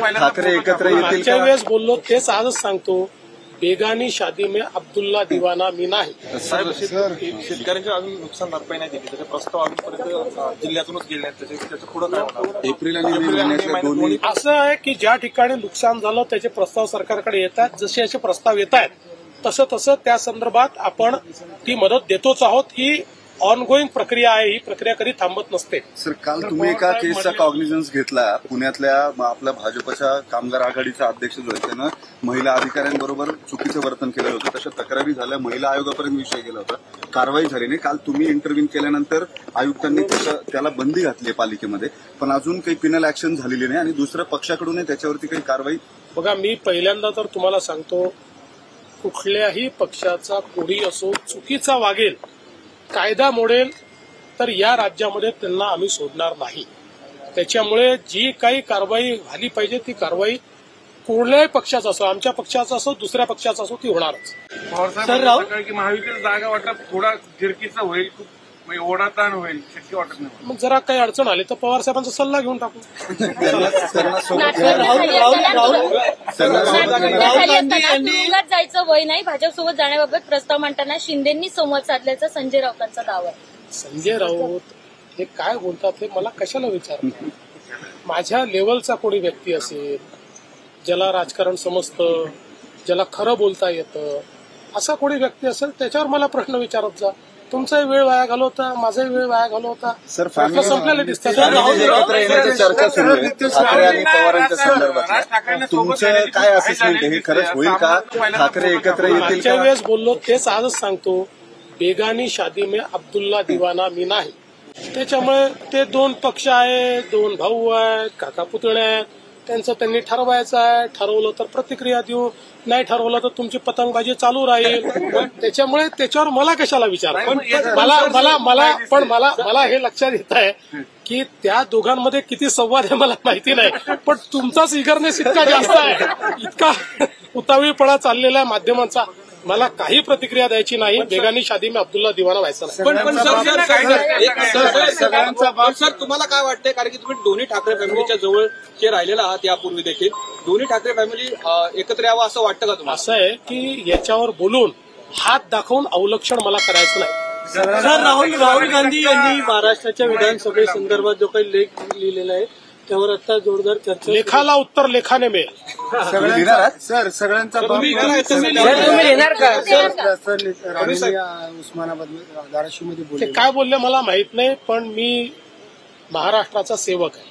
ठाकरे एकत्र येतील मागच्या वेळेस बोललो तेच आजच सांगतो, बेगानी शादी में अब्दुल्ला दिवाना मी नाही. शेतकऱ्यांच्या अजून नुकसान भरपाई नाही दिली, त्याचे प्रस्ताव अजूनपर्यंत जिल्ह्यातूनच गेले नाहीत. त्याचं पुढे काय होणार? एप्रिल आणि मे महिन्यातल्या दोन्ही असं आहे की ज्या ठिकाणी नुकसान झालं त्याचे प्रस्ताव सरकारकडे येतात. जसे असे प्रस्ताव येत आहेत तसं तसं त्या संदर्भात आपण ती मदत देतोच आहोत. ही ऑनगोईंग प्रक्रिया आहे, ही प्रक्रिया कधी थांबत नसते. सर, काल तुम्ही एका केसचा कॉग्निझन्स घेतला. पुण्यातल्या आपल्या भाजपच्या कामगार आघाडीचा अध्यक्ष जो आहे त्यानं महिला अधिकाऱ्यांबरोबर चुकीचं वर्तन केलं होतं. तशा तक्रारी झाल्या, महिला आयोगापर्यंत विषय गेला होता, कारवाई झाली नाही. काल तुम्ही इंटरव्ह्यू केल्यानंतर आयुक्तांनी त्याला बंदी घातली पालिकेमध्ये, पण अजून काही पिनल ऍक्शन झालेली नाही आणि दुसऱ्या पक्षाकडून त्याच्यावरती काही कारवाई. बघा, मी पहिल्यांदा तर तुम्हाला सांगतो, कुठल्याही पक्षाचा कोणी असो चुकीचा वागेल, कायदा मोडेल, तर या राज्यामध्ये त्यांना आम्ही सोडणार नाही. त्याच्यामुळे जी काही कारवाई झाली पाहिजे ती कारवाई कुठल्याही पक्षाचा असो, आमच्या पक्षाचा असो, दुसऱ्या पक्षाचा असो, ती होणारच. सर, राहुल की महाविकास जागा वाटप थोडा झिरकीचा होईल, खूप ओढाताण होईल, शक्य वाटत नाही. मग जरा काही अडचण आली तर पवार साहेबांचा सल्ला घेऊन टाकू. तुरुंगात जायचं वय नाही, भाजपसोबत जाण्याबाबत प्रस्ताव मांडताना शिंदेंनी संवाद साधल्याचा संजय राऊतांचा दावा. संजय राऊत हे काय बोलतात हे मला कशाला विचारतात? माझ्या लेवलचा कोणी व्यक्ती असेल, ज्याला राजकारण समजतं, ज्याला खरं बोलता येतं, असा कोणी व्यक्ती असेल त्याच्यावर मला प्रश्न विचारत जा. तुमचाही वेळ वाया घालवता, माझाही वेळ वाया घालवता. सर, संपलेलं दिसतं. चर्चा सुरू आहे ठाकरे आणि पवारांच्या संदर्भात. तुमचं काय असेसमेंट आहे? हे खरंच होईल का? ठाकरे एकत्र येतील मागच्या का? वेळेस बोललो तेच आजच सांगतो, बेगानी शादी में अब्दुल्ला दिवाना मी नाही. त्याच्यामुळे ते दोन पक्ष आहेत, दोन भाऊ आहेत, काका पुतणे आहेत, त्यांचं त्यांनी ठरवायचं आहे. ठरवलं तर प्रतिक्रिया देऊ, नाही ठरवलं तर तुमची पतंगबाजी चालू राहील. त्याच्यामुळे त्याच्यावर मला कशाला विचार? पण मला हे लक्षात येत आहे की त्या दोघांमध्ये किती संवाद आहे मला माहिती नाही, पण तुमचाच इगरनेस इतका जास्त आहे, इतका उतावीळपणा चाललेला आहे माध्यमांचा. मला काही प्रतिक्रिया द्यायची नाही. बेगानी शादी में अब्दुल्ला दिवाना व्हायचं नाही. सर, तुम्हाला काय वाटतंय, कारण की तुम्ही दोन्ही ठाकरे फॅमिलीच्या जवळचे राहिलेला आहात यापूर्वी देखील, दोन्ही ठाकरे फॅमिली एकत्र यावं असं वाटतं का तुम्हाला? असं आहे की याच्यावर बोलून हात दाखवून अवलक्षण मला करायचं नाही. सर, राहुल गांधी यांनी महाराष्ट्राच्या विधानसभेसंदर्भात जो काही लेख लिहिलेला आहे त्यावर आता जोरदार चर्चा. लेखाला उत्तर लेखाने मिळेल. सर, सगळ्यांचा उस्मानाबाद धाराशिवमध्ये ते काय बोलले मला माहित नाही, पण मी महाराष्ट्राचा सेवक आहे.